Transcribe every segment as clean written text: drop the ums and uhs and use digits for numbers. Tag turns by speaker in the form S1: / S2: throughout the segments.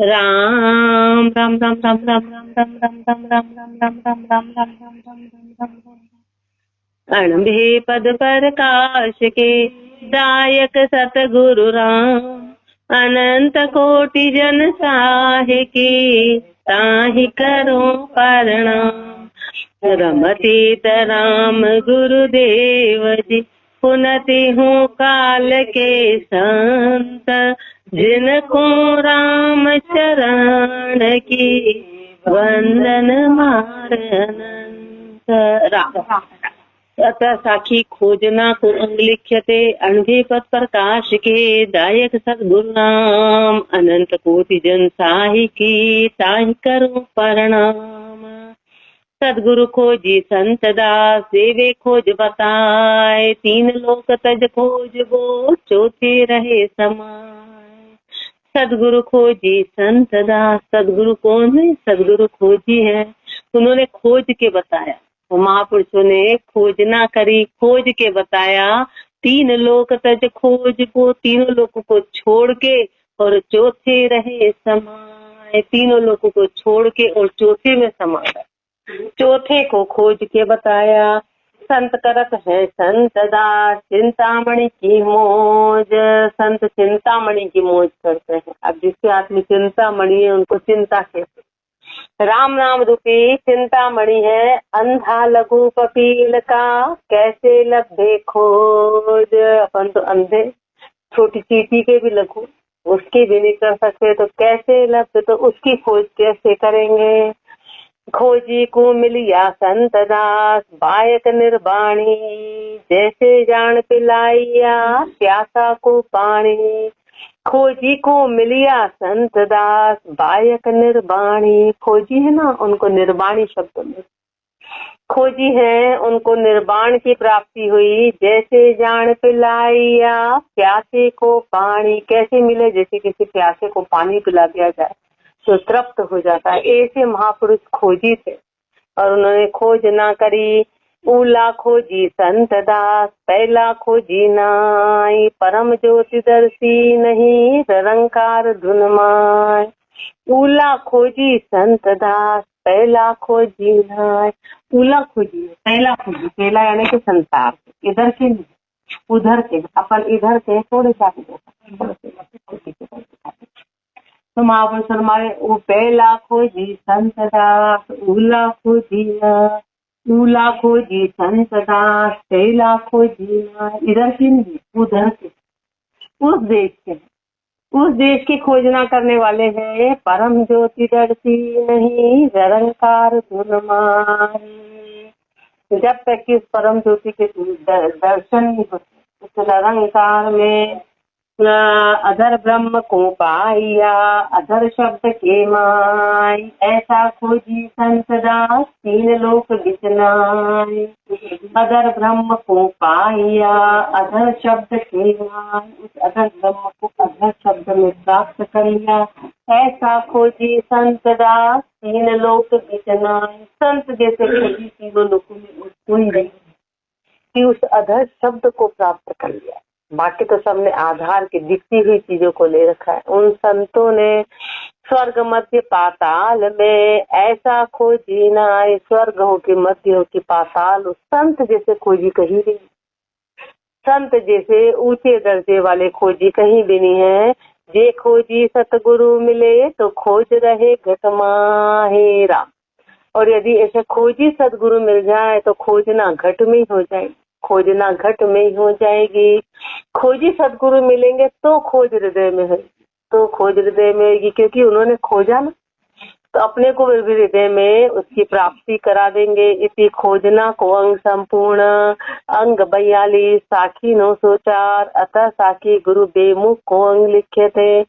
S1: राम राम राम राम राम राम राम राम राम राम राम राम राम राम राम राम राम राम राम। अणभे पद प्रकाश के दायक सतगुरु राम, अनंत कोटि जन साहे की ताहि करो प्रणाम। रमतीत राम गुरुदेव जी, पुनति हूँ काल के संत, जिनको राम चरण की वंदन मार अनंत। राम अतः साखी खोजना को अंग लिख्यते, अणभे पद प्रकाश के दायक सद्गुरु नाम, अनंत कोटि जन साहि की ताहि करो प्रणाम। सद्गुरु खोजी संत दास, देवे खोज बताए, तीन लोक तज खोज वो, चौथे रहे समाय। सद्गुरु खोजी संत दास, सद्गुरु कौन है? सद्गुरु खोजी है, उन्होंने खोज के बताया। तो महापुरुषों ने खोजना करी, खोज के बताया, तीन लोक तज खोज वो, तीनों लोगों को छोड़ के और चौथे रहे समाय। तीनों लोगों को छोड़ के और चौथे में समा गए। चौथे को खोज के बताया। संत करत है संत दास, चिंतामणि की मौज। संत चिंतामणि की मौज करते हैं। अब जिसके हाथ में चिंतामणि है उनको चिंता कहते। राम नाम रूपी चिंतामणि है, अंधा लघु कपिल का कैसे लभे खोज। अपन तो अंधे, छोटी चींटी के भी लघु, उसकी भी नहीं कर सकते, तो कैसे लभे, तो उसकी खोज कैसे करेंगे। खोजी को मिलिया संत दास, बायक निर्वाणी, जैसे जान पिलाइया प्यासा को पानी। खोजी को मिलिया संत दास, बायक निर्वाणी। खोजी है ना, उनको निर्वाणी शब्द में खोजी है, उनको निर्वाण की प्राप्ति हुई। जैसे जान पिलाइया प्यासे को पानी, कैसे मिले? जैसे किसी प्यासे को पानी पिला दिया जाए तो तृप्त हो जाता है। ऐसे महापुरुष खोजी थे और उन्होंने खोज ना करी। ऊला खोजी संत दास, पहला खोजी नाई, परम ज्योति दर्शी नहीं निरंकार धुन माय। ऊला खोजी संत दास, पहला खोजी नाय। ऊला खोजी, पहला खोजी, पहला यानी कि संसार, इधर के नहीं उधर के, अपन इधर के थोड़े जाते। तो महापुरुष हमारे वो पहला खोजी संत दास, ऊला खोजी ना, ऊला खोजी संत दास, पहला खोजी ना। इधर की नहीं, उधर के, उस देश के, उस देश की खोजना करने वाले हैं। परम ज्योति दर्शी नहीं निरंकार धुन मारे। जब तक कि उस परम ज्योति के दर्शन नहीं होते, उस निरंकार में अधर ब्रह्म को पाइया, अधर शब्द के माय। ऐसा खोजी संत दास, तीन लोक बिचनाय। अधर ब्रह्म को पाइया, अधर शब्द के माय। उस अधर ब्रह्म को अधर शब्द में प्राप्त कर लिया। ऐसा खोजी संत दास, तीन लोक बिचनाय। संत जैसे खोजी तीनों लोकों में कोई नहीं कि उस अधर शब्द को प्राप्त कर लिया। बाकी तो सबने आधार की दिखती हुई चीजों को ले रखा है। उन संतों ने स्वर्ग मध्य पाताल में ऐसा खोजी ना। स्वर्ग हो कि मध्य हो कि पाताल, उस संत जैसे खोजी कहीं भी, संत जैसे ऊंचे दर्जे वाले खोजी कहीं भी नहीं है। जे खोजी सतगुरु मिले तो खोज रहे घट माहेरा। और यदि ऐसे खोजी सदगुरु मिल जाए तो खोजना घट में ही हो जाएगी, खोजना घट में ही हो जाएगी। खोजी सदगुरु मिलेंगे तो खोज हृदय में है, तो खोज हृदय में होगी, क्योंकि उन्होंने खोजा ना, तो अपने को भी हृदय में उसकी प्राप्ति करा देंगे। इसी खोजना को अंग संपूर्ण, अंग 42 साखी 904। अतः साखी गुरु बेमुख को अंग लिखे थे।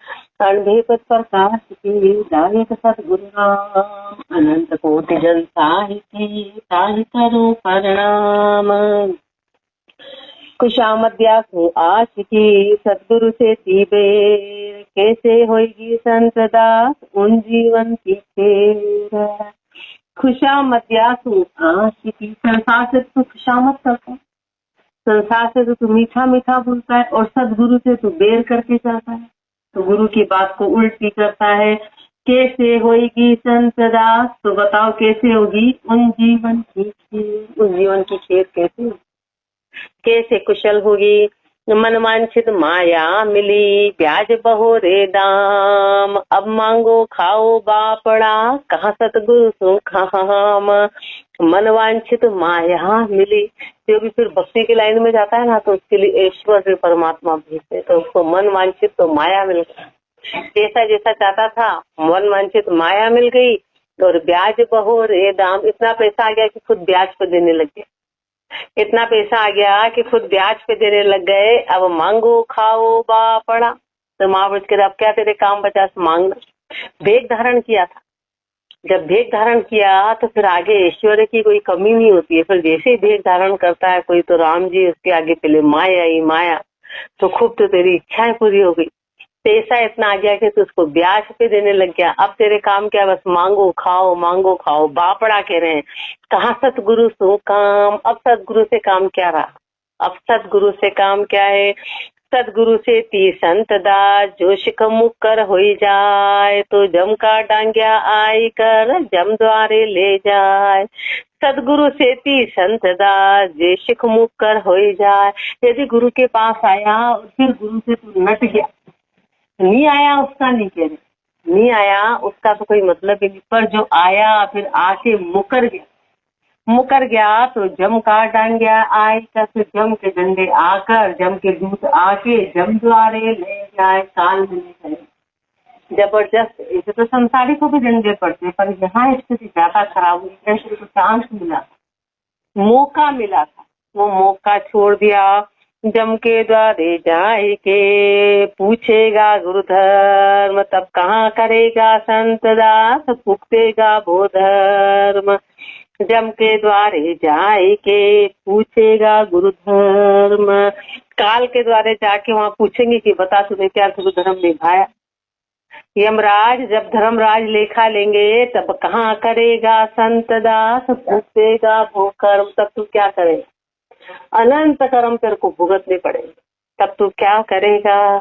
S1: अणभे पद प्रकाश की दायक सद्गुरु नाम, अनंत कोटि जन साहि की ताहि करो प्रणाम। खुशामद्या को आश की सद्गुरु से तीबेर, कैसे होगी संत दास उन जीवन की फेर। खुशामद्या को आश की, संसार से तू खुशामद करता है, संसार से तो तू मीठा मीठा बोलता है और सदगुरु से तू बेर करके चलता है। तो गुरु की बात को उल्टी करता है। कैसे होगी संतदास, तो बताओ कैसे होगी? उन जीवन की खेत कैसे होगी? कैसे कुशल होगी? मनवांछित माया मिली, ब्याज बहोरे दाम, अब मांगो खाओ बापड़ा, कहाँ सतगुरु सुखाम। मनवांछित माया मिली, जो भी फिर भक्ति की लाइन में जाता है ना, तो उसके लिए ईश्वर से परमात्मा भेजते, तो उसको मन वांछित तो माया मिल गई। जैसा जैसा चाहता था मन वांछित माया मिल गई, और ब्याज बहोरे दाम, इतना पैसा आ गया कि खुद ब्याज पे देने लग गए। इतना पैसा आ गया कि खुद ब्याज पे देने लग गए। अब मांगो खाओ बापड़ा, तो महापुरुष के अब क्या तेरे काम बचा? मांगना। भेग धारण किया था, जब भेग धारण किया तो फिर आगे ऐश्वर्य की कोई कमी नहीं होती है। फिर जैसे ही भेग धारण करता है कोई, तो राम जी उसके आगे पहले माया ही माया, तो खूब तो तेरी इच्छाएं पूरी हो गई। पैसा इतना आ गया कि तू उसको ब्याज पे देने लग गया। अब तेरे काम क्या? बस मांगो खाओ बापड़ा कह रहे हैं। कहाँ सतगुरु सो काम, अब सतगुरु से काम क्या रहा? अब सतगुरु से काम क्या है? सतगुरु से ती संत दास, जो शिख मुकर हो जाए, तो जम का डांग्या आई कर जम द्वारे ले जाए। सदगुरु से ती संत दास, जे शिख मुकर हो जाए। यदि गुरु के पास आया और फिर गुरु से तू नट गया, नहीं आया उसका नहीं कह रहे, नहीं आया उसका तो कोई मतलब ही नहीं, पर जो आया फिर आके मुकर गया तो जम का डांग्या आए का, फिर जम के डंडे आकर, जम के दूत आके जम द्वारे ले जाए, काल में ले जाए। जबरदस्त। इसे तो संसारी को भी डंडे पड़ते, पर यहाँ स्थिति ज्यादा खराब हुई। ऐसे को चांस मिला, मौका मिला था, वो मौका छोड़ दिया। जम के द्वारे जाए के, पूछेगा गुरु धर्म, तब कहाँ करेगा संत दास, पुगतेगा वो धर्म। जम के द्वारे जाए के, पूछेगा गुरु धर्म, काल के द्वारे जाके वहाँ पूछेंगे कि बता तूने क्या गुरु धर्म निभाया। यमराज जब धर्मराज लेखा लेंगे, तब कहाँ करेगा संत दास, भुगतेगा वो कर्म, तब तू क्या करेगा? अनंत कर्म तेरे को भुगतने पड़ेंगे, तब तू क्या करेगा?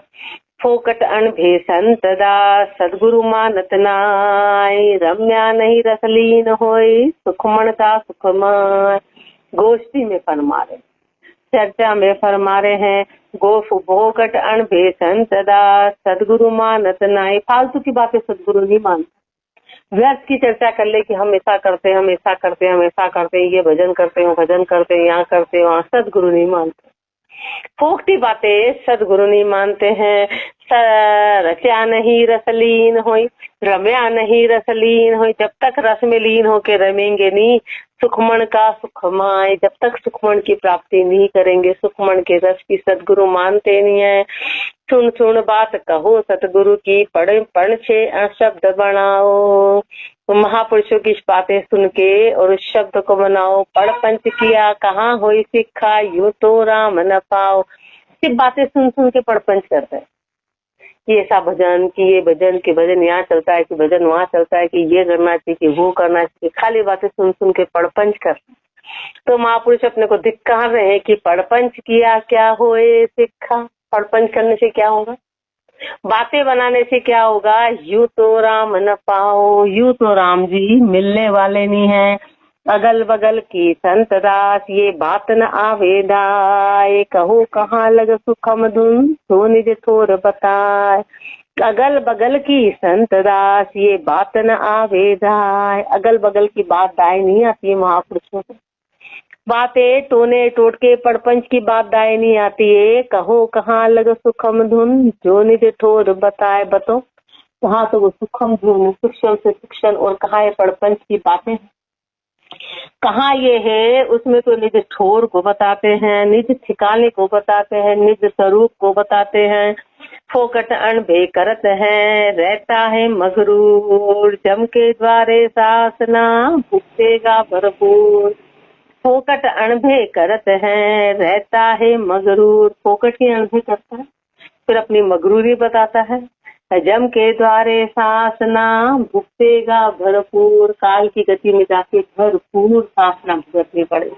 S1: फोकट अनभे संत दास, सदगुरु मानत नाय, रम्या नहीं रसलीन होय, सुखमण का सुखमाय। गोष्ठी में फरमा रहे, चर्चा में फरमा रहे हैं, गोफ भोगट अनभे संत दास, सदगुरु मानत नाय। फालतू की बातें सदगुरु नहीं मानते। व्यर्थ की चर्चा कर ले कि हम ऐसा करते हैं, हम ऐसा करते हैं, हम ऐसा करते हैं, ये भजन करते हैं, भजन करते हैं, यहाँ करते हैं, वहाँ, सदगुरु नहीं मानते। फोकटी बातें सदगुरु नहीं मानते हैं। रचा नहीं रसलीन होई, रम्या नहीं रसलीन होई, जब तक रस में लीन होके रमेंगे नहीं, सुखमण का सुखमाय, जब तक सुखमण की प्राप्ति नहीं करेंगे, सुखमण के रस की सदगुरु मानते नहीं है। सुन सुन बात कहो सतगुरु की, पढ़ छे शब्द बनाओ। महापुरुषों की बातें सुन के और उस शब्द को बनाओ। पढ़ पंच किया कहाँ होई सिखा, यूं तो राम न पाओ। सिर्फ बातें सुन सुन के पढ़ पंच करते हैं कि ऐसा भजन, कि ये भजन, कि भजन यहाँ चलता है, कि भजन वहाँ चलता है, कि ये करना चाहिए, कि वो करना चाहिए। खाली बातें सुन सुन के पढ़ पंच करते। तो महापुरुष अपने को धिक्कार रहे हैं कि पढ़ पंच किया क्या होए सिखा। पढ़ पंच करने से क्या होगा? बातें बनाने से क्या होगा? यूं तो राम न पाओ, यूं तो राम जी मिलने वाले नहीं है। अगल बगल की संत दास, ये बात न आवेदाय, कहो कहाँ लग सुखम धुन, सो निज थोर बताए। अगल बगल की संत दास, ये बात न आवेदाय, अगल बगल की बात दाय नहीं आती है महापुरुषों को। बातें टोने टोटके पड़पंच की बात दाय नहीं आती है। कहो कहाँ लग सुखम धुन, जो निज ठोर बताए। बतो कहाँ तो वो सुखम धुन, शिक्षण से शिक्षण, और कहाँ ये पड़पंच की बातें, कहाँ ये है? उसमें तो निज ठोर को बताते हैं, निज ठिकाने को बताते हैं, निज स्वरूप को बताते हैं। फोकट अनभे करत है, रहता है मगरूर, जम के द्वारे सासना, भुगतेगा भरपूर। फोकट अनभे करत है, रहता है मगरूर। फोकट की अनभे करता है, फिर अपनी मगरूरी बताता है। जम के द्वारे सासना, भुगतेगा भरपूर, काल की गति में जाके भरपूर सासना भुगतनी पड़ेगी।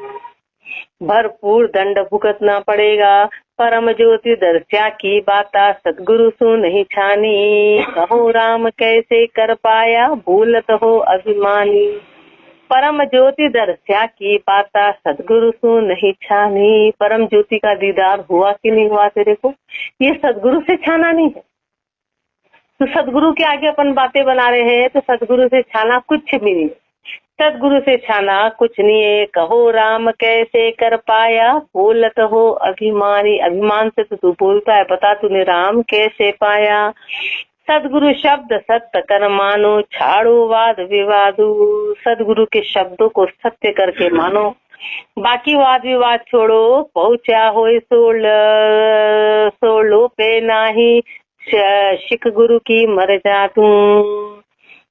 S1: भरपूर दंड भुगतना पड़ेगा। परम ज्योति दर्शा की बाता सदगुरु सु नहीं छानी। कहो राम कैसे कर पाया भूलत हो अभिमानी। परम ज्योति दर्शा की बाता सदगुरु सु नहीं छानी। परम ज्योति का दीदार हुआ कि नहीं हुआ तेरे को, ये सदगुरु से छाना नहीं है। तो सदगुरु के आगे अपन बातें बना रहे हैं, तो सदगुरु से छाना कुछ भी नहीं, सदगुरु से छाना कुछ नहीं है। कहो राम कैसे कर पाया बोलत हो अभिमानी। अभिमान से तो तू बोलता है, बता तूने राम कैसे पाया। सदगुरु शब्द सत्य कर मानो छाड़ो वाद विवादू। सदगुरु के शब्दों को सत्य करके मानो, बाकी वाद विवाद छोड़ो। पहुंचा हो सोलो पे नाही शिख गुरु की मर जा तू।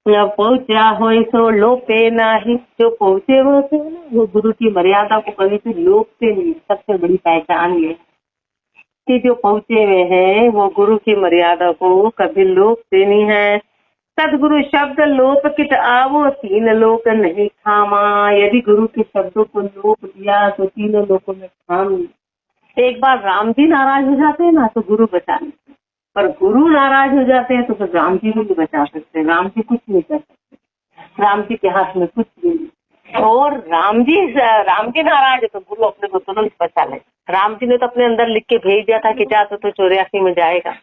S1: पहुंचा हो सो लोपे नाही। जो पहुंचे वो गुरु की मर्यादा को कभी भी लोपते नहीं। सबसे बड़ी पहचान ये कि जो पहुंचे हुए हैं वो गुरु की मर्यादा को कभी लोपते नहीं है। सदगुरु शब्द लोप कित आवो तीन लोक नहीं थामा। यदि गुरु के शब्दों को लोप दिया तो तीनों लोकों में थाम। एक बार राम जी नाराज हो जाते हैं ना तो गुरु बचा नहीं, पर गुरु नाराज हो जाते हैं तो फिर राम जी भी नहीं बचा सकते। राम जी कुछ नहीं कर सकते, राम जी के हाथ में कुछ नहीं। और राम जी नाराज है तो गुरु अपने को तुरंत बचा ले। राम जी ने तो अपने अंदर लिख के भेज दिया था कि जा तो 84 में जाएगा।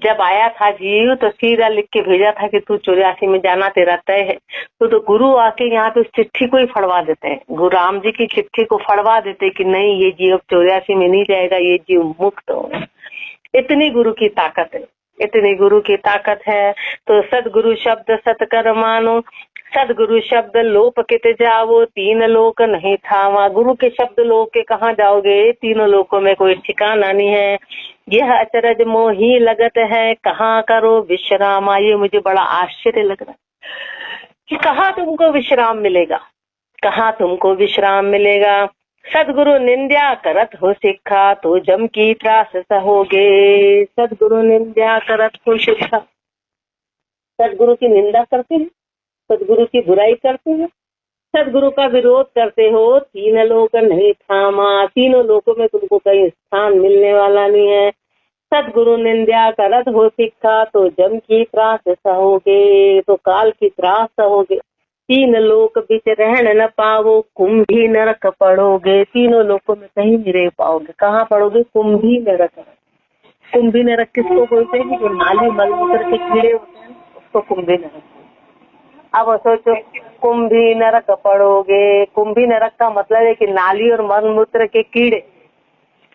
S1: जब आया था जीव तो सीधा लिख के भेजा था कि तू 84 में जाना तेरा तय है। तो गुरु आके यहाँ पे उस चिट्ठी को ही फड़वा देते हैं। गुरु राम जी की चिट्ठी को फड़वा देते कि नहीं, ये जीव 84 में नहीं जाएगा, ये जीव मुक्त होगा। इतनी गुरु की ताकत है, इतनी गुरु की ताकत है। तो सदगुरु शब्द सतकर मानो। सदगुरु शब्द लोप कित जाओ तीन लोक नहीं थामा। गुरु के शब्द लोक के कहाँ जाओगे, तीनों लोकों में कोई ठिकाना नहीं है। यह अचरज मोही लगत है कहाँ करो विश्राम। ये मुझे बड़ा आश्चर्य लग रहा है कि कहाँ तुमको विश्राम मिलेगा, कहाँ तुमको विश्राम मिलेगा। सदगुरु निंदा करत हो सिखा तो जम की त्रास सहोगे। सदगुरु निंदा करत हो सिखा, सदगुरु की निंदा करते हैं, सदगुरु की बुराई करते हैं, सदगुरु का विरोध करते हो, तीन लोक नहीं थामा। तीनों लोकों में तुमको कहीं स्थान मिलने वाला नहीं है। सदगुरु निंदा करत हो सिखा तो जम की त्रास सहोगे, तो काल की त्रास सहोगे। तीन लोक बीच रहन न पाओ कुंभी नरक पड़ोगे। तीनों लोकों में कहीं नहीं रह पाओगे। कहाँ पड़ोगे, कुंभी नरक। कुंभी नरक किसको बोलते हैं, जो नाली मलमूत्र के कीड़े होते हैं उसको कुंभी नरक। अब सोचो कुंभी नरक पड़ोगे, कुंभी नरक का मतलब है कि नाली और मलमूत्र के कीड़े।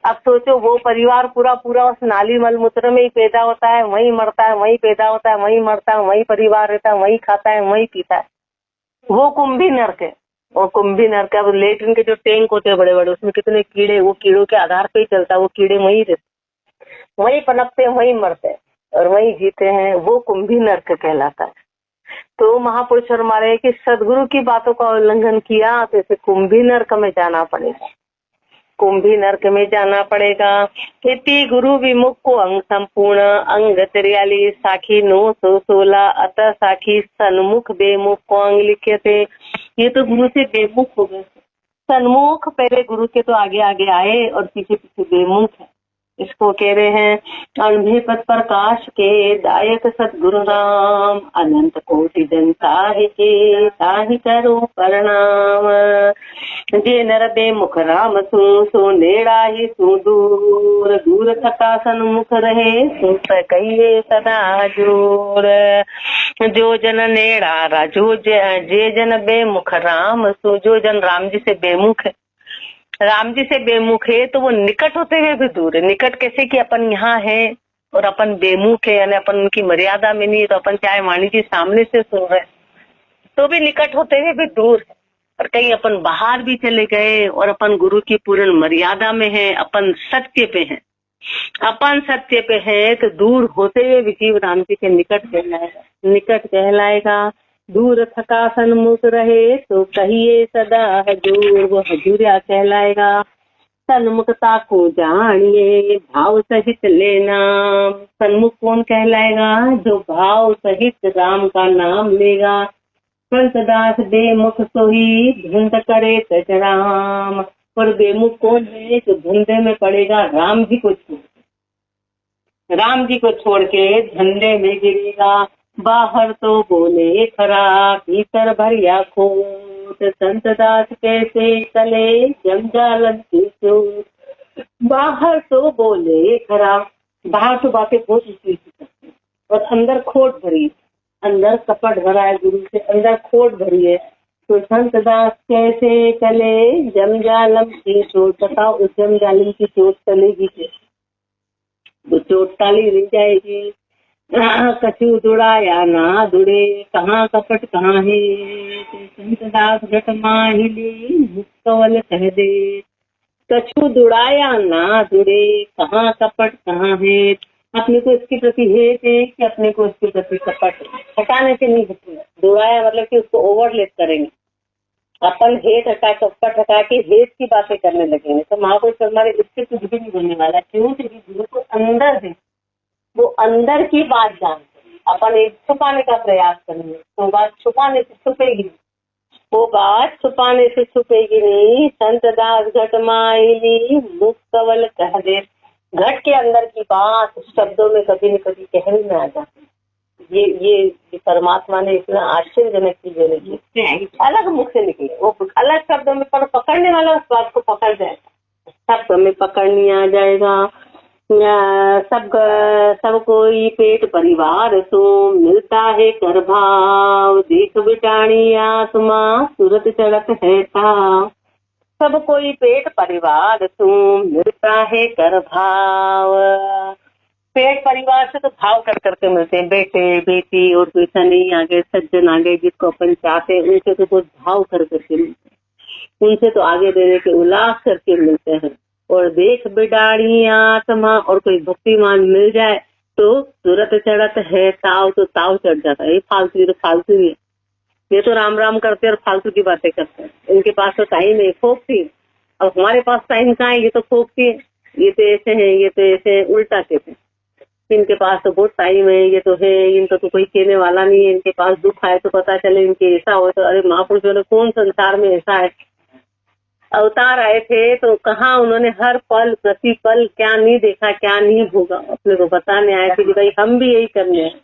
S1: अब सोचो वो परिवार पूरा उस नाली मलमूत्र में ही पैदा होता है, वहीं मरता है, वहीं पैदा होता है, वहीं मरता है, वहीं परिवार रहता है, वहीं खाता है, वहीं पीता है, वो कुंभी नरक है। और कुंभी नरक, अब लेट्रिन के जो टैंक होते हैं बड़े बड़े, उसमें कितने कीड़े, वो कीड़ों के आधार पे ही चलता है। वो कीड़े वहीं रहते, वहीं पनपते हैं, वहीं मरते हैं और वहीं जीते हैं, वो कुंभी नरक कहलाता है। तो महापुरुष फरमाए कि सदगुरु की बातों का उल्लंघन किया तो इसे कुंभी नरक में जाना पड़ेगा, कुंभी नरक में जाना पड़ेगा। इति गुरु विमुख को अंग संपूर्ण अंग 43 साखी 916 अतः साखी सन्मुख बेमुख को अंग लिखे थे। ये तो गुरु से बेमुख हो गए, सन्मुख पहले गुरु के तो आगे आगे आए और पीछे पीछे बेमुख है। इसको कह रहे हैं अनुभे पद प्रकाश के दायक सतगुरु राम। अनंत कोटि जनता के ताहि करो प्रणाम। जे नर बेमुख राम सो नेड़ा ही सो दूर। दूर थका सन्मुख रहे सो कहिए सदा जोर। जो जन नेड़ा राजो जे जन बेमुख राम सो। जो जन राम जी से बेमुख है, राम जी से बेमुख है तो वो निकट होते हुए भी दूर है। निकट कैसे कि अपन यहाँ है और अपन बेमुख है, यानी अपन उनकी मर्यादा में नहीं है, तो अपन चाहे वाणी जी सामने से सुन रहे तो भी निकट होते हुए भी दूर है। और कहीं अपन बाहर भी चले गए और अपन गुरु की पूर्ण मर्यादा में है, अपन सत्य पे है, अपन सत्य पे है तो दूर होते हुए भी जीव राम जी के निकट कहलाएगा, निकट कहलाएगा। दूर थका सन्मुख रहे तो कहिए सदा हजूर। वो हजूरिया कहलाएगा। सन्मुखता को जानिए भाव सहित लेना। सन्मुख कौन कहलाएगा, जो भाव सहित राम का नाम लेगा। संतदास बेमुख सोही धुंध करे तज राम। पर बेमुख कौन है जो धंधे में पड़ेगा राम जी को छोड़, राम जी को छोड़ के धंधे में गिरेगा। बाहर तो बोले खरा भीतर भरिया खोट, संत दास कैसे चले जंजालन की चोट। बाहर तो बोले खरा, बाहर तो बातें बहुत ऊंची करते हैं और अंदर खोट भरी, अंदर कपट भरा है गुरु से, अंदर खोट भरी है। तो संत दास कैसे चले जंजालम की चोट। बताओ उस जंजालम की चोट चलेगी कैसे? वो चोट टाली नहीं जाएगी। कछु दुड़ा या ना दुड़े, कहाँ कपट कहाँ है। संत दास घट माहिली मुक्तवल कह दे। कछु दुड़ाया ना दुड़े, कहाँ कपट कहाँ है। अपने को इसके प्रति हेत है कि अपने को इसके प्रति कपट, हटाने से नहीं हटेगा। दुड़ाया मतलब कि उसको ओवरलेप करेंगे, अपन हेत हटा कपट हटा के हेत की बातें करने लगेंगे तो महापुरुष हमारे इससे कुछ भी नहीं होने वाला। क्यों? क्योंकि गुरु को अंदर है, वो अंदर की बात जानते हैं। अपन एक छुपाने का प्रयास करेंगे तो बात छुपाने से छुपेगी, वो बात छुपाने से छुपेगी नहीं। संत दास घट माइली मुख कवल कह दे। घट के अंदर की बात शब्दों में कभी न कभी कहने में आ जाती। ये परमात्मा ने इतना आश्चर्यजनक चीजें लिखी, अलग मुख से निकले, वो अलग शब्दों में पर पकड़ने वाला उस बात को पकड़ जाएगा, सब में पकड़नी आ जाएगा। सब कोई पेट परिवार सो मिलता है कर भाव, देख बिटाणी आत्मा सूरत चढ़त है ताव। सब कोई पेट परिवार सो मिलता है कर भाव। पेट परिवार से तो भाव कर करके मिलते हैं, बेटे बेटी और कोई नहीं आगे सज्जन आगे जिसको अपन चाहते हैं उनसे तो बहुत भाव कर करके मिलते हैं, उनसे तो आगे देने के उल्लास करके मिलते हैं। और देख बिडाड़ी आत्मा, और कोई भक्तिमान मिल जाए तो सूरत चढ़त है ताव, तो ताव चढ़ जाता है। ये फालतू तो फालतू ही है, ये तो राम राम करते और फालतू की बातें करते हैं। इनके पास तो टाइम है, फोकती। अब हमारे पास टाइम कहाँ है, ये तो फोकती है, ये तो ऐसे है, ये तो ऐसे उल्टा कहते हैं। इनके पास तो बहुत टाइम है, ये तो है, इनको तो कोई कहने वाला नहीं है। इनके पास दुख आए तो पता चले इनके ऐसा हो तो अरे महापुरुषों ने कौन संसार में ऐसा है। अवतार आए थे तो कहाँ उन्होंने हर पल प्रति पल क्या नहीं देखा, क्या नहीं भोगा, अपने को बताने आए थे कि भाई हम भी यही करने हैं।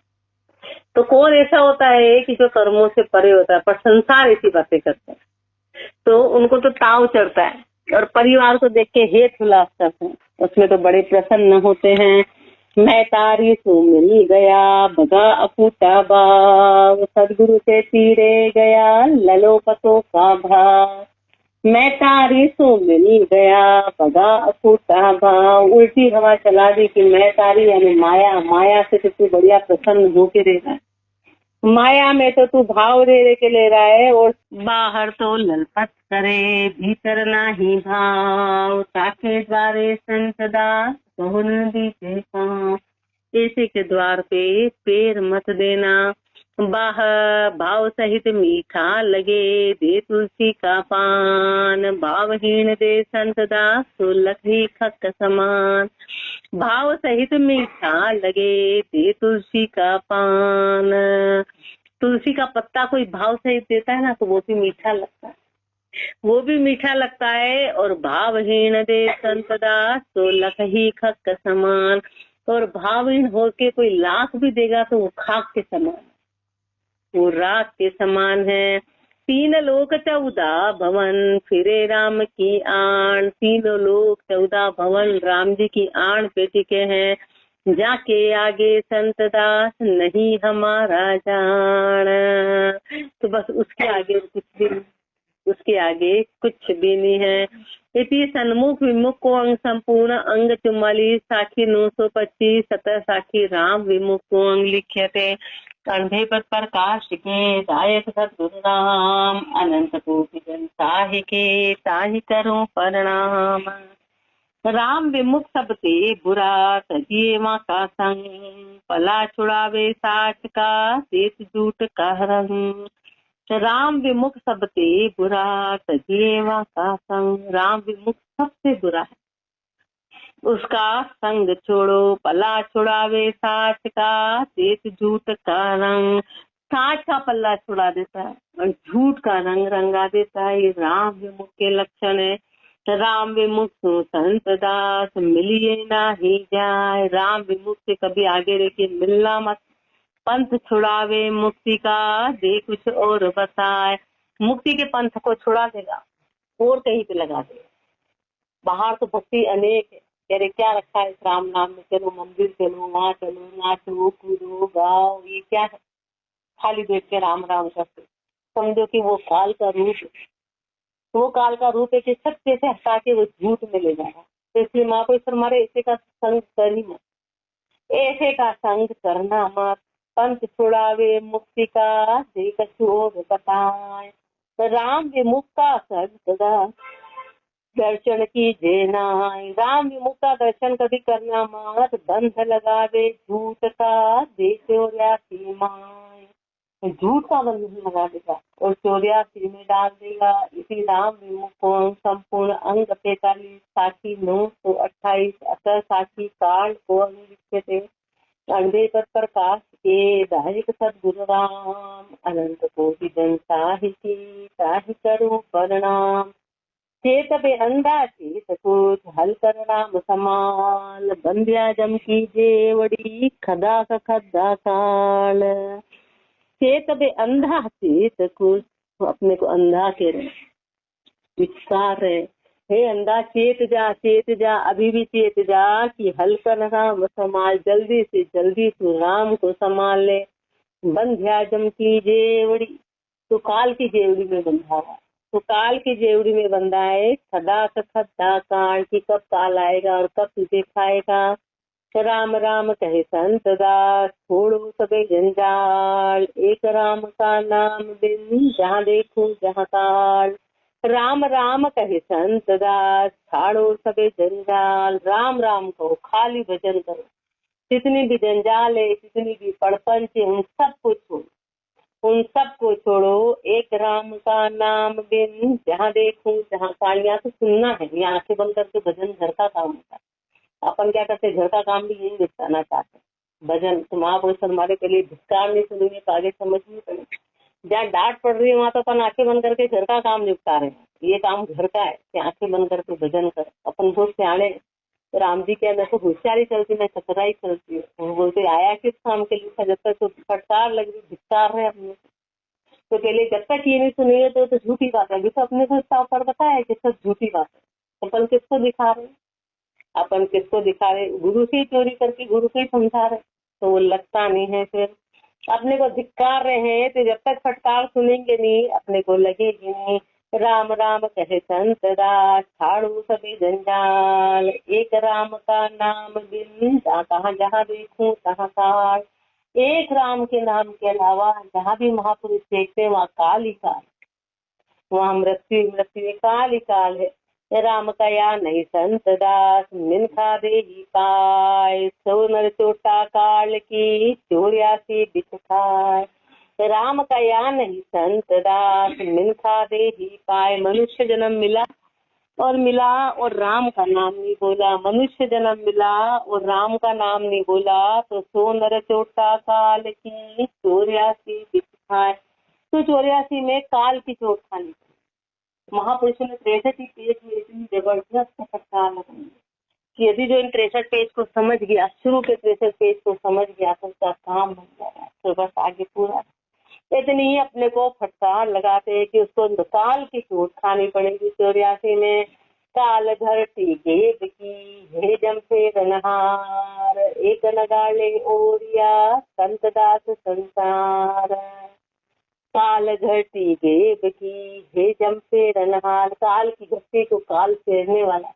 S1: तो कौन ऐसा होता है कि जो कर्मों से परे होता है, पर संसार ऐसी बातें करता है तो उनको तो ताव चढ़ता है। और परिवार को देख के हेत उल्लास करते हैं, उसमें तो बड़े प्रसन्न होते हैं। मैं तारी सो मिल गया भगा अपूटा भाव, सदगुरु से तीरे गया ललोपतों का भाव। मैं तारी सो मिल गया भगा अपूटा भाव, उल्टी हवा चला दी कि मैं तारी यानी माया, माया से तो तू बढ़िया प्रसन्न होके दे रहा है, माया में तो तू भाव दे के ले रहा है। और बाहर तो ललपत करे भीतर नाही भाव, ताके द्वारे संत दास बहुन दीजे पाँव। ऐसे के द्वार पे पैर मत देना, बाहर भाव सहित मीठा लगे दे तुलसी का पान। भावहीन दे संत दास तो लकड़ी खक समान, भाव सहित मीठा लगे दे तुलसी का पान। तुलसी का पत्ता कोई भाव सहित देता है ना तो वो भी मीठा लगता है, वो भी मीठा लगता है। और भावहीन दे संत दास तो लकड़ी खक समान, और भावहीन होके कोई लाख भी देगा तो वो खाक के समान, वो राख के समान है। 3 लोक 14 भवन फिरे राम की आन, 3 लोक 14 भवन राम जी की आन पे टिके हैं। जाके आगे संत दास नहीं हमारा जान, तो बस उसके आगे कुछ भी, उसके आगे कुछ भी नहीं है। इति सन्मुख विमुख को अंग संपूर्ण अंग 44 साखी 925 सतह साखी राम विमुख को अंग लिखे थे। कंधे पर प्रकाश के दायक सद्गुरु नाम, अनंत कोटि जन ताहि के ताहि करो प्रणाम। राम विमुख सब ते बुरा तजिए माँ का संग, पला छुड़ावे साठ का देत जूट का रंग। राम विमुख सब ते बुरा तजिए माँ का संग, राम विमुख सबसे बुरा है, उसका संग छोड़ो। पला छुड़ावे साठ का देत झूठ का रंग, साठ का पल्ला छुड़ा देता है और झूठ का रंग रंगा देता है। ये राम विमुख के लक्षण है। राम विमुख सो संत दास, मिलिए नाही जाय। राम विमुख से कभी आगे देखिए मिलना मत। पंथ छुड़ावे मुक्ति का, दे कुछ और बताए। मुक्ति के पंथ को छुड़ा देगा और कहीं पे लगा देगा। बाहर तो भक्ति अनेक है, कह रहे क्या रखा है इस राम नाम में, चलो मंदिर चलो, वहाँ चलो, नाचो कूदो गाओ, ये क्या है? खाली देख के राम राम करते। समझो कि वो काल का रूप है। वो काल का रूप है कि सत्य से हटा के वो झूठ में ले जाएगा। तो इसलिए महापुरुष हमारे ऐसे का संग कर ही मत, ऐसे का संग करना मत। पंथ छुड़ावे मुक्ति का, दे कछु और बताए। राम विमुख का सदा दर्शन कीजिए नाय। राम विमुख का दर्शन कभी करना मत। बंध लगा दे झूठ का, दे चौरासी माय। झूठ का बंधन लगा देगा और 84 में डाल देगा। इसी राम विमुख को संपूर्ण अंग 45 साखी 928 अतर साखी काल को अंग लिखे थे। अंधे पर प्रकाश के दायक सदगुरु राम, अनंत कोटि जन ताहि करो प्रणाम। चेत बे अंधा चेत कुछ, हल कर राम समाल। बंध्या जम की जेवड़ी, खदा का खदा काल। चेत बे अंधा चेत कुछ, अपने को अंधा के रहे, विचार है। हे अंधा चेत जा अभी भी चेत जा कि हल कर राम समाल। जल्दी से जल्दी तू राम को संभाल ले। बंध्या जम की जेवड़ी, तो काल की जेवड़ी में बंधा है। तो काल की जेवड़ी में बंधा है। सदा खदा काल की कब काल आएगा और कब तुझे खाएगा। राम राम कहे संत दास, छोड़ो सबे जंजाल। एक राम का नाम बिन, जहाँ देखो जहाँ काल। राम राम कहे संत दास, छाड़ो सबे जंजाल। राम राम कहो, खाली भजन करो। जितनी भी जंजाल है, जितनी भी पड़पंच है, उन सबको छोड़ो, उन सबको छोड़ो। एक राम का नाम बिन, जहाँ देखूं जहाँ काल। यहाँ तो सुनना है, यहाँ आंखें बंद करके भजन घर का काम होता है। अपन क्या करते, घर का काम भी यही निपटाना चाहते। भजन तो महापुरुष हमारे के लिए धिक्कार नहीं सुनेंगे तो आगे समझ नहीं पड़ेगी। जहाँ डांट पड़ रही है वहाँ तो अपन आंखें बंद करके घर का काम निपटा रहे हैं। ये काम घर का है कि आंखें बंद करके भजन कर। अपन बहुत सियाणे, तो राम जी के अंदर तो होशियारी चलती, मैं चतुराई चलती है। वो बोलते आया किस काम के लिए था, जब तक तो फटकार लग रही, धिक्कार है अपने। तो पहले जब तक ये नहीं सुनेंगे तो झूठी बात है। अभी तो अपने को साफ पर पता है कि सब झूठी बात है। अपन किसको दिखा रहे हैं, अपन किसको दिखा रहे, गुरु से चोरी करके गुरु से समझा रहे, तो वो लगता नहीं है। फिर अपने को धिक्कार रहे हैं, तो जब तक फटकार सुनेंगे नहीं अपने को लगेगी नहीं। राम राम कहे संत दास, छाड़ू सभी जंजाल। एक राम का नाम बिन, कहाँ जहाँ देखूं तहाँ काल। एक राम के नाम के अलावा जहाँ भी महापुरुष देखते वहाँ काल ही काल, वहाँ मृत्यु मृत्यु काल ही काल है। राम कया नहीं संत दास, मिनखा दे ही पाए। सो नर चोटा काल की, 84 बिच खाए। राम कया नहीं संत दास, मिनखा दे ही पाए। मनुष्य जन्म मिला और राम का नाम नहीं बोला। मनुष्य जन्म मिला और राम का नाम नहीं बोला, तो सो नर चोटा काल की, 84 बिच खाए। तो 84 में काल की चोट खानी। महापुरुषों ने 63 पेज में इतनी जबरदस्त फटकार लगाई कि यदि जो इन 63 पेज को समझ गया, शुरू के 63 पेज को समझ गया, तो उसका काम बन जाएगा। तो बस आगे पूरा इतनी ही अपने को फटकार लगाते हैं कि उसको काल की चोट खानी पड़ेगी। 84 में काल धरती गेद की, हे जमशेद नहार। एक नगाड़े ओरिया, संत दास संसार। काल घटी गेब की, हे जमशेद नहार। काल की घट्टी को काल फेरने वाला,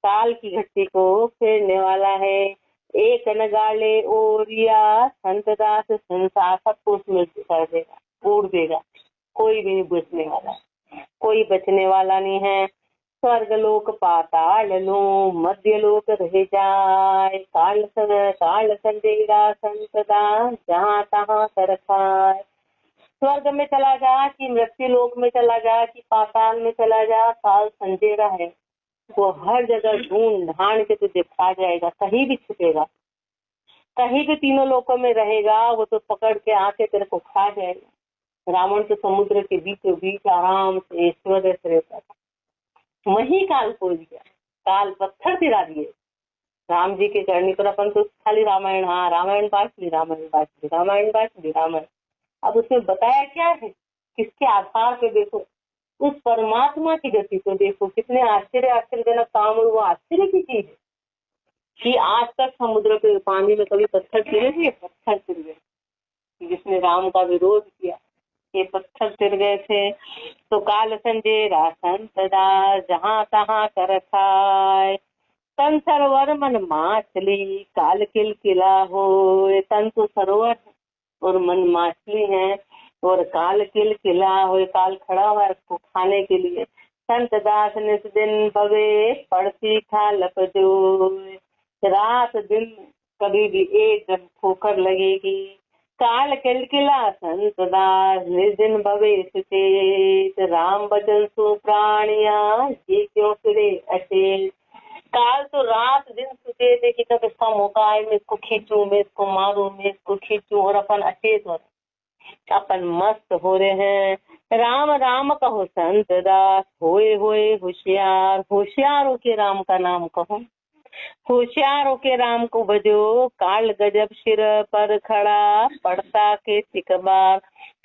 S1: काल की घट्टी को फेरने वाला है। एक नगाड़े ओरिया, संत दास संसार। सबको उसमें कर देगा, उड़ देगा, कोई भी नहीं बचने वाला, कोई बचने वाला नहीं है। स्वर्ग लोक पाताल लो, मध्य लोक रह जाए। काल संदेगा संत दास, जहाँ तहाँ कर खाए। स्वर्ग में चला जा कि मृत्यु लोक में चला जा कि पाताल में चला जा, काल संजेगा है। वो हर जगह ढूंढ ढांड के तुझे खा जाएगा, कहीं भी छुपेगा, कहीं भी तीनों लोकों में रहेगा। वो तो पकड़ के आके तेरे को खा जाएगा। रावण तो समुद्र के बीचों बीच आराम से ऐश्वर्य से रहता था, वही काल खोज गया, काल पत्थर गिरा दिए राम जी के करनी पर। अपन तो खाली रामायण, हाँ रामायण पाठ ली, रामायण पाठ ली, रामायण पाठ ली, रामायण। अब उसमें बताया क्या है, किसके आधार पे देखो, उस परमात्मा की गति को देखो, कितने आश्चर्यजनक काम। और वो आश्चर्य की चीज है कि आज तक समुद्र के पानी में कभी पत्थर गिरे थे, पत्थर गिर गए। जिसने राम का विरोध किया ये पत्थर गिर गए थे। तो काल संजय संत दास जहाँ तहाँ कर खाए, तन सरोवर मन माछली काल किलकिला हो। तन तो सरोवर और मन माछली है, और काल किलकिला हो, काल खड़ा हुआ है उसको खाने के लिए। संत दास निस दिन भवे पड़ती खा लपजो, रात दिन कभी भी एकदम ठोकर लगेगी। काल किलकिला संत दास निस दिन भवे सुचेत, राम भजन सु प्राणिया ये क्यों फिरे अचेत। काल तो रात दिन सुचे थे कि कब इसका मौका है, मैं इसको खींचूं, मैं इसको मारूं, मैं इसको खींचूं, और अपन अचेत हो रहे, अपन मस्त हो रहे हैं। राम राम कहो संत दास होए होए होशियार, होशियारों के राम का नाम कहो, होशियारों के राम को भजो। काल गजब सिर पर खड़ा पड़ता के तिकबार,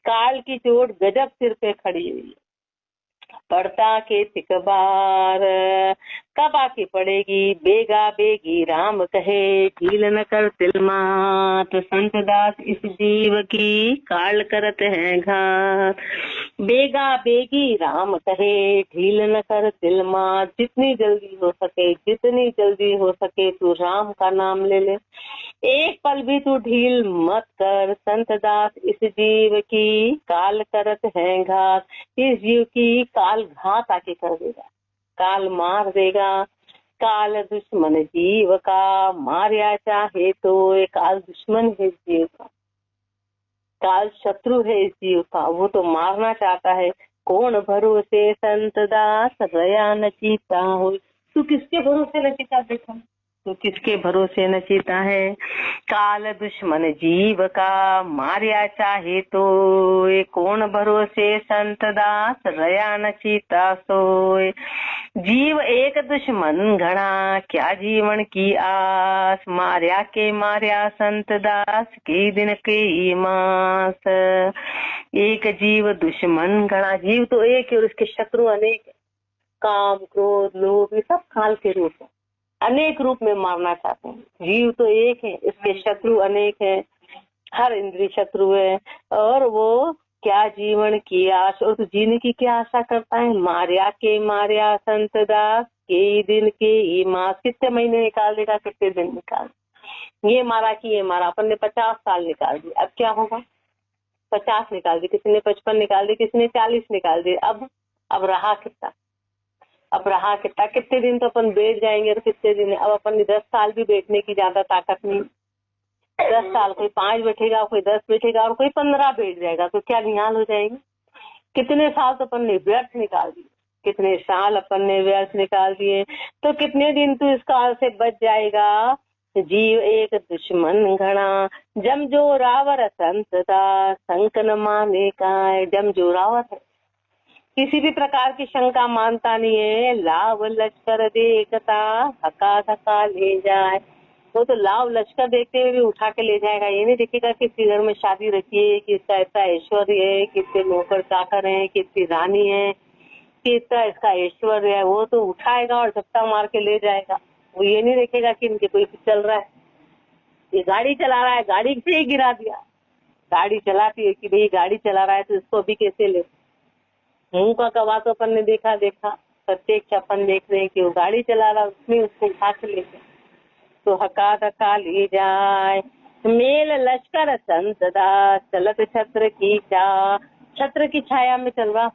S1: काल की चोट गजब सिर पे खड़ी हुई है, पड़ता के तिकबार कब आके पड़ेगी। बेगा बेगी राम कहे ढील न कर तिल मात, संत दास इस जीव की काल करत है घात। बेगा बेगी राम कहे ढील न कर तिल मात, जितनी जल्दी हो सके, जितनी जल्दी हो सके तू राम का नाम ले ले, एक पल भी तू ढील मत कर। संत दास इस जीव की काल करत है घात, इस जीव की काल घात आके कर देगा, काल मार देगा। काल दुश्मन जीव का मारिया चाहे तो, एक काल दुश्मन है जीव का, काल शत्रु है इस जीव का, वो तो मारना चाहता है। कौन भरोसे संत दास रया न चीता हो, तू किसके भरोसे न चीता, देखो तो किसके भरोसे न चीता है। काल दुश्मन जीव का मारिया चाहे तो, कौन भरोसे संत दास रया न चीता सोए। जीव एक दुश्मन घना क्या जीवन की आस, मारिया संत दास के दिन के मास। एक जीव दुश्मन घना, जीव तो एक है और उसके शत्रु अनेक है, काम क्रोध लोभ ये सब काल के रूप है, अनेक रूप में मारना चाहते हैं। जीव तो एक है, इसके शत्रु अनेक है, हर इंद्रिय शत्रु है। और वो क्या जीवन की आश, और तो जीने की क्या आशा करता है। मारिया संत दास के दिन के मास, कितने महीने निकाल देगा, कितने दिन निकाल, ये मारा कि ये मारा, अपन ने 50 साल निकाल दिए, अब क्या होगा, 50 निकाल दिए, किसी ने 55 निकाल दिए, किसी ने 40 निकाल दिए, अब रहा कितना, अब रहा कितना, कितने दिन तो अपन बैठ जाएंगे और कितने दिन, अब अपन ने 10 साल भी बैठने की ज्यादा ताकत नहीं। 10 साल, कोई 5 बैठेगा, कोई 10 बैठेगा, और कोई 15 बैठ जाएगा, तो क्या निहाल हो जाएंगे। कितने साल तो अपन ने व्यर्थ निकाल दिए, कितने साल अपन ने व्यर्थ निकाल दिए, तो कितने दिन तो इस काल से बच जाएगा। जीव एक दुश्मन घना, जम जो रावर संतता संक न माने काय। जम जो रावर है, किसी भी प्रकार की शंका मानता नहीं है, लाव लश्कर देखता हका धका ले जाए, वो तो लाव लश्कर देखते हुए भी उठा के ले जाएगा। ये नहीं देखेगा किसी घर में शादी रखी है, किसका ऐसा ऐश्वर्य है, कितने नौकर चाकर है, कितनी रानी है, कितना इसका ऐश्वर्य है, वो तो उठाएगा और झपटा मार के ले जाएगा। वो ये नहीं देखेगा कि इनके कोई चल रहा है, ये गाड़ी चला रहा है, गाड़ी से ही गिरा दिया, गाड़ी चलाती है कि भाई गाड़ी चला रहा है तो इसको अभी कैसे ले। मुंह का कवा तो अपन ने देखा, प्रत्यक्ष अपन देख रहे हैं कि वो गाड़ी चला रहा, उसमें उसको उठा के ले गया, तो हका धका ले जाए। मेल लश्कर संत दास चलत छत्र की छाया, छत्र की छाया में चल रहा,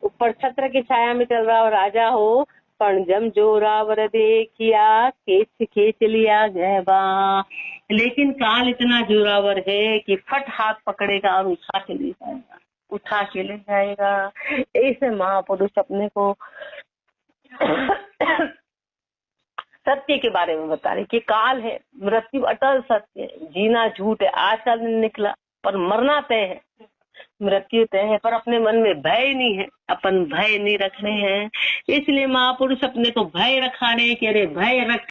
S1: ऊपर छत्र की छाया में चल रहा, और राजा हो पण जम जोरावर देखिया खेच खेच लिया गहबा। लेकिन काल इतना जोरावर है कि फट हाथ पकड़ेगा और उठा के ले जाएगा, उठा के ले जाएगा। ऐसे महापुरुष अपने को सत्य के बारे में बता रहे कि काल है, मृत्यु अटल सत्य है, जीना झूठ है, आज का दिन निकला पर मरना तय है। मृत्यु तय है, पर अपने मन में भय नहीं है, अपन भय नहीं रखने हैं। इसलिए महापुरुष अपने को भय रखाने के, अरे भय रख